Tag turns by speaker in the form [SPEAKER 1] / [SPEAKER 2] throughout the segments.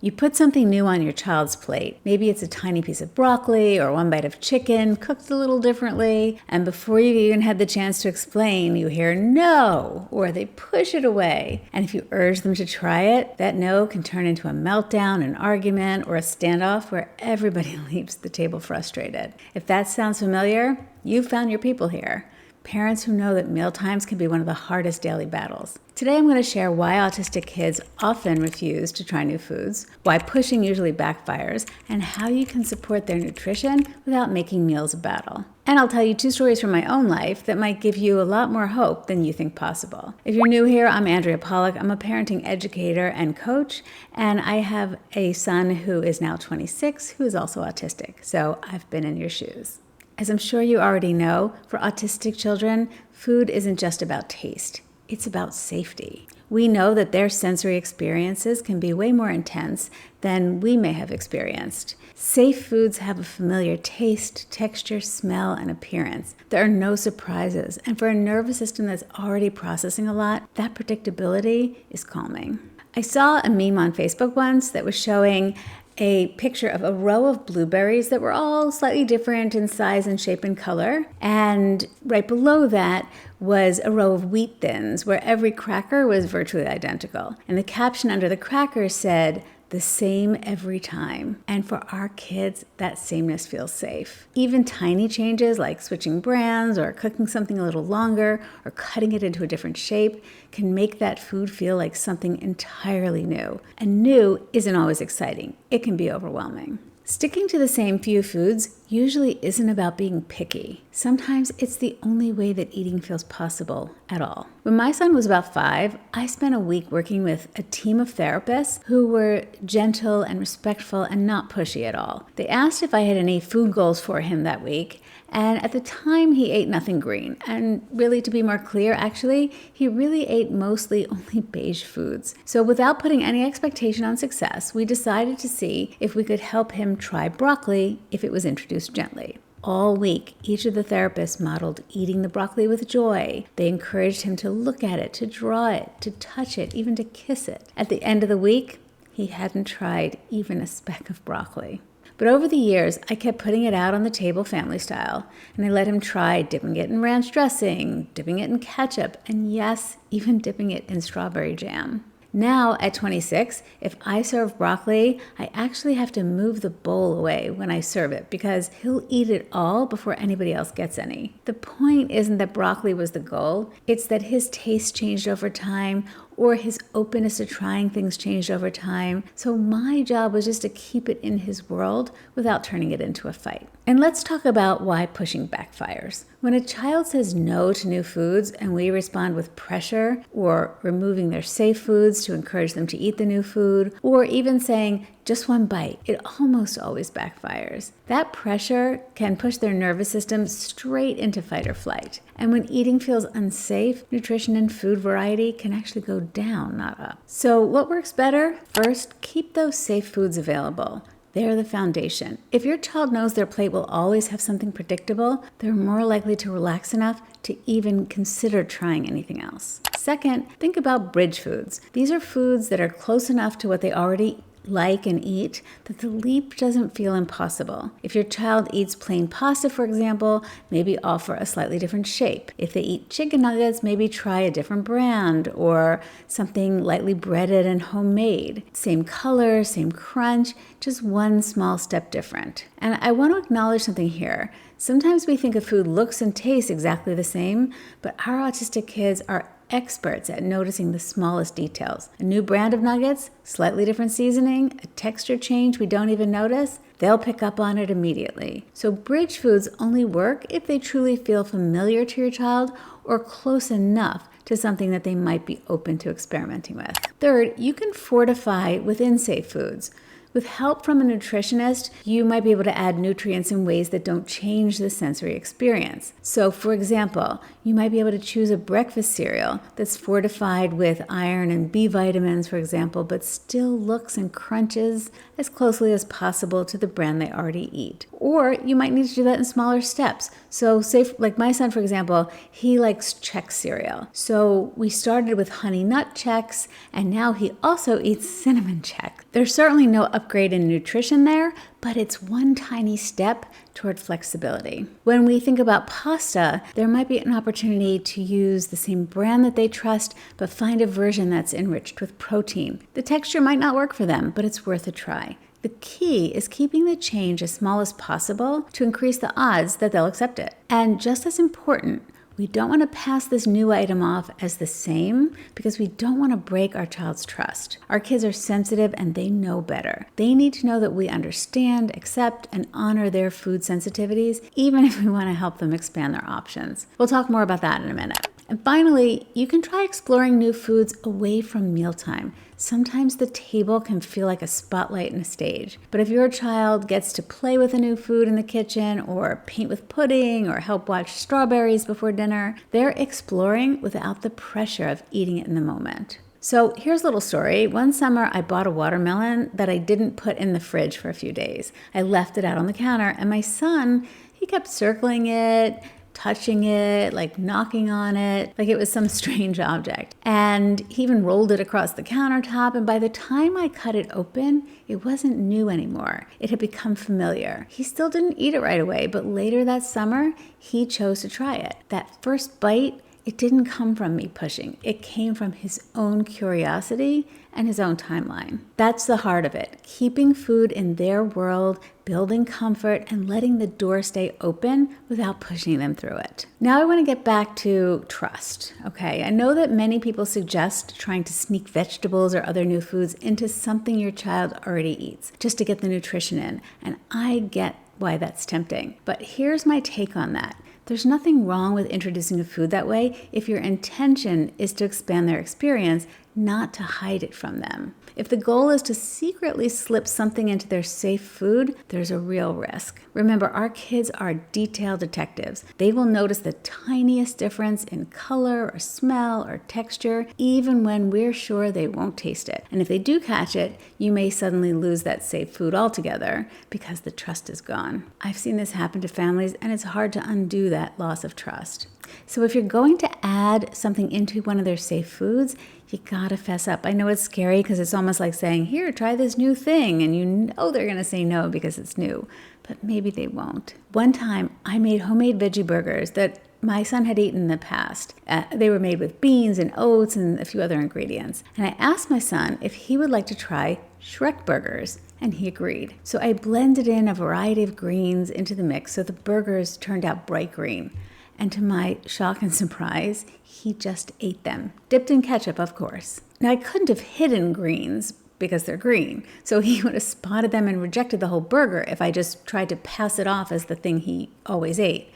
[SPEAKER 1] You put something new on your child's plate. Maybe it's a tiny piece of broccoli or one bite of chicken cooked a little differently, and before you even had the chance to explain, you hear no, or they push it away. And if you urge them to try it, that no can turn into a meltdown, an argument, or a standoff where everybody leaves the table frustrated. If that sounds familiar, you've found your people here. Parents who know that mealtimes can be one of the hardest daily battles. Today I'm going to share why autistic kids often refuse to try new foods, why pushing usually backfires, and how you can support their nutrition without making meals a battle. And I'll tell you 2 stories from my own life that might give you a lot more hope than you think possible. If you're new here, I'm Andrea Pollack. I'm a parenting educator and coach, and I have a son who is now 26 who is also autistic, so I've been in your shoes. As I'm sure you already know, for autistic children, food isn't just about taste. It's about safety. We know that their sensory experiences can be way more intense than we may have experienced. Safe foods have a familiar taste, texture, smell, and appearance. There are no surprises, and for a nervous system that's already processing a lot, that predictability is calming. I saw a meme on Facebook once that was showing a picture of a row of blueberries that were all slightly different in size and shape and color. And right below that was a row of wheat thins where every cracker was virtually identical. And the caption under the cracker said, "The same every time." And for our kids, that sameness feels safe. Even tiny changes like switching brands or cooking something a little longer or cutting it into a different shape can make that food feel like something entirely new. And new isn't always exciting. It can be overwhelming. Sticking to the same few foods usually isn't about being picky. Sometimes it's the only way that eating feels possible at all. When my son was about 5, I spent a week working with a team of therapists who were gentle and respectful and not pushy at all. They asked if I had any food goals for him that week, and at the time he ate nothing green. And really, to be more clear, actually, he really ate mostly only beige foods. So without putting any expectation on success, we decided to see if we could help him try broccoli if it was introduced gently. All week, each of the therapists modeled eating the broccoli with joy. They encouraged him to look at it, to draw it, to touch it, even to kiss it. At the end of the week, he hadn't tried even a speck of broccoli. But over the years, I kept putting it out on the table family style, and I let him try dipping it in ranch dressing, dipping it in ketchup, and yes, even dipping it in strawberry jam. Now, at 26, if I serve broccoli, I actually have to move the bowl away when I serve it because he'll eat it all before anybody else gets any. The point isn't that broccoli was the goal, it's that his taste changed over time or his openness to trying things changed over time. So my job was just to keep it in his world without turning it into a fight. And let's talk about why pushing backfires. When a child says no to new foods and we respond with pressure or removing their safe foods to encourage them to eat the new food, or even saying just one bite, it almost always backfires. That pressure can push their nervous system straight into fight or flight. And when eating feels unsafe, nutrition and food variety can actually go down, not up. So what works better? First, keep those safe foods available. They're the foundation. If your child knows their plate will always have something predictable, they're more likely to relax enough to even consider trying anything else. Second, think about bridge foods. These are foods that are close enough to what they already like and eat that the leap doesn't feel impossible. If your child eats plain pasta, for example, maybe offer a slightly different shape. If they eat chicken nuggets, maybe try a different brand or something lightly breaded and homemade. Same color, same crunch, just one small step different. And I want to acknowledge something here. Sometimes we think a food looks and tastes exactly the same, but our autistic kids are experts at noticing the smallest details. A new brand of nuggets, slightly different seasoning, a texture change we don't even notice, they'll pick up on it immediately. So bridge foods only work if they truly feel familiar to your child or close enough to something that they might be open to experimenting with. Third, you can fortify within safe foods. With help from a nutritionist, you might be able to add nutrients in ways that don't change the sensory experience. So, for example, you might be able to choose a breakfast cereal that's fortified with iron and B vitamins, for example, but still looks and crunches as closely as possible to the brand they already eat. Or you might need to do that in smaller steps. So say, like my son, for example, he likes Chex cereal. So we started with Honey Nut Chex, and now he also eats Cinnamon Chex. There's certainly no upgrade in nutrition there, but it's one tiny step toward flexibility. When we think about pasta, there might be an opportunity to use the same brand that they trust, but find a version that's enriched with protein. The texture might not work for them, but it's worth a try. The key is keeping the change as small as possible to increase the odds that they'll accept it. And just as important, we don't want to pass this new item off as the same because we don't want to break our child's trust. Our kids are sensitive and they know better. They need to know that we understand, accept, and honor their food sensitivities, even if we want to help them expand their options. We'll talk more about that in a minute. And finally, you can try exploring new foods away from mealtime. Sometimes the table can feel like a spotlight and a stage. But if your child gets to play with a new food in the kitchen or paint with pudding or help watch strawberries before dinner, they're exploring without the pressure of eating it in the moment. So here's a little story. One summer, I bought a watermelon that I didn't put in the fridge for a few days. I left it out on the counter, and my son, he kept circling it, touching it, like knocking on it, like it was some strange object. And he even rolled it across the countertop, and by the time I cut it open, it wasn't new anymore. It had become familiar. He still didn't eat it right away, but later that summer, he chose to try it. That first bite, it didn't come from me pushing. It came from his own curiosity and his own timeline. That's the heart of it. Keeping food in their world, building comfort, and letting the door stay open without pushing them through it. Now I want to get back to trust, okay? I know that many people suggest trying to sneak vegetables or other new foods into something your child already eats, just to get the nutrition in. And I get why that's tempting. But here's my take on that. There's nothing wrong with introducing a food that way if your intention is to expand their experience, not to hide it from them. If the goal is to secretly slip something into their safe food, there's a real risk. Remember, our kids are detail detectives. They will notice the tiniest difference in color or smell or texture, even when we're sure they won't taste it. And if they do catch it, you may suddenly lose that safe food altogether because the trust is gone. I've seen this happen to families, and it's hard to undo that loss of trust. So if you're going to add something into one of their safe foods, you gotta fess up. I know it's scary because it's almost like saying, here, try this new thing. And you know they're gonna say no because it's new, but maybe they won't. One time I made homemade veggie burgers that my son had eaten in the past. They were made with beans and oats and a few other ingredients. And I asked my son if he would like to try Shrek burgers, and he agreed. So I blended in a variety of greens into the mix so the burgers turned out bright green. And to my shock and surprise, he just ate them, dipped in ketchup, of course. Now, I couldn't have hidden greens because they're green, so he would have spotted them and rejected the whole burger if I just tried to pass it off as the thing he always ate.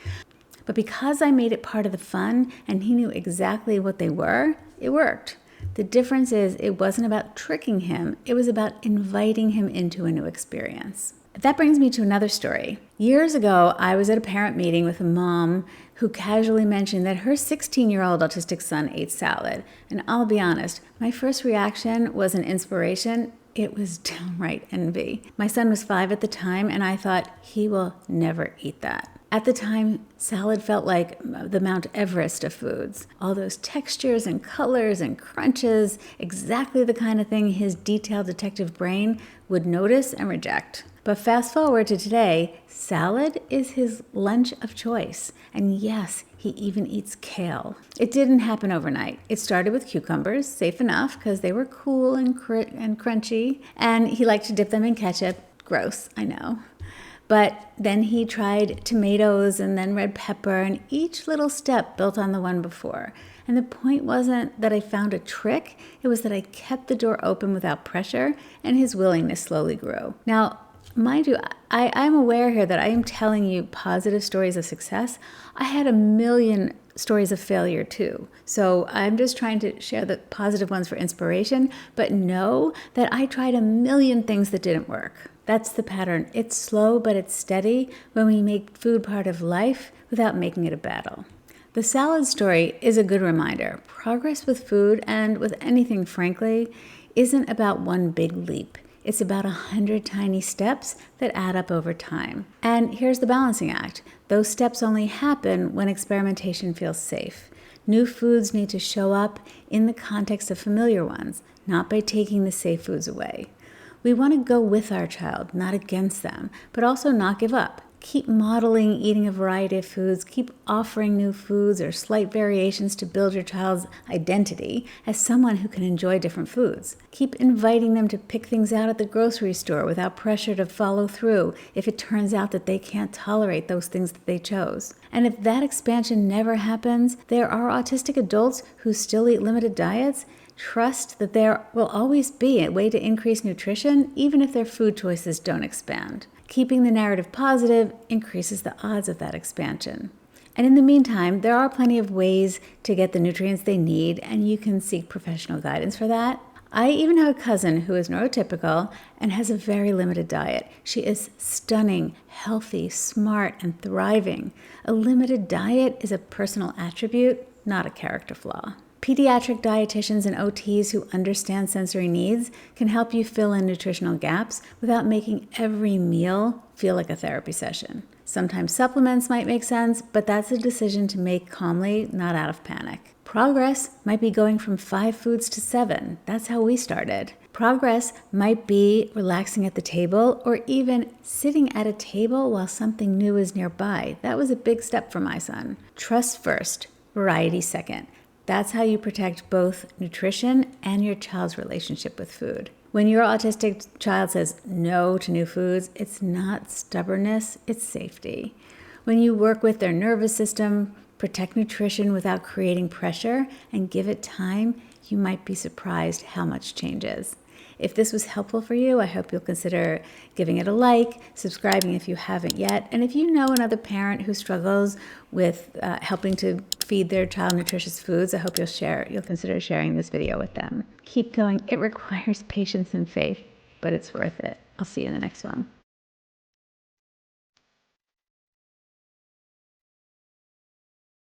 [SPEAKER 1] But because I made it part of the fun and he knew exactly what they were, it worked. The difference is it wasn't about tricking him, it was about inviting him into a new experience. That brings me to another story. Years ago, I was at a parent meeting with a mom who casually mentioned that her 16-year-old autistic son ate salad. And I'll be honest, my first reaction was an inspiration. It was downright envy. My son was 5 at the time, and I thought, he will never eat that. At the time, salad felt like the Mount Everest of foods. All those textures and colors and crunches, exactly the kind of thing his detail detective brain would notice and reject. But fast forward to today, salad is his lunch of choice. And yes, he even eats kale. It didn't happen overnight. It started with cucumbers, safe enough because they were cool and crunchy. And he liked to dip them in ketchup. Gross, I know. But then he tried tomatoes and then red pepper, and each little step built on the one before. And the point wasn't that I found a trick, it was that I kept the door open without pressure, and his willingness slowly grew. Now, mind you, I'm aware here that I am telling you positive stories of success. I had a million stories of failure too. So I'm just trying to share the positive ones for inspiration, but know that I tried a million things that didn't work. That's the pattern. It's slow, but it's steady when we make food part of life without making it a battle. The salad story is a good reminder. Progress with food and with anything, frankly, isn't about one big leap. It's about 100 tiny steps that add up over time. And here's the balancing act. Those steps only happen when experimentation feels safe. New foods need to show up in the context of familiar ones, not by taking the safe foods away. We want to go with our child, not against them, but also not give up. Keep modeling eating a variety of foods. Keep offering new foods or slight variations to build your child's identity as someone who can enjoy different foods. Keep inviting them to pick things out at the grocery store without pressure to follow through if it turns out that they can't tolerate those things that they chose. And if that expansion never happens, there are autistic adults who still eat limited diets. Trust that there will always be a way to increase nutrition, even if their food choices don't expand. Keeping the narrative positive increases the odds of that expansion. And in the meantime, there are plenty of ways to get the nutrients they need, and you can seek professional guidance for that. I even have a cousin who is neurotypical and has a very limited diet. She is stunning, healthy, smart, and thriving. A limited diet is a personal attribute, not a character flaw. Pediatric dietitians and OTs who understand sensory needs can help you fill in nutritional gaps without making every meal feel like a therapy session. Sometimes supplements might make sense, but that's a decision to make calmly, not out of panic. Progress might be going from 5 foods to 7. That's how we started. Progress might be relaxing at the table or even sitting at a table while something new is nearby. That was a big step for my son. Trust first, variety second. That's how you protect both nutrition and your child's relationship with food. When your autistic child says no to new foods, it's not stubbornness, it's safety. When you work with their nervous system, protect nutrition without creating pressure, and give it time, you might be surprised how much changes. If this was helpful for you, I hope you'll consider giving it a like, subscribing if you haven't yet, and if you know another parent who struggles with helping to feed their child nutritious foods, I hope you'll consider sharing this video with them. Keep going. It requires patience and faith, but it's worth it. I'll see you in the next one.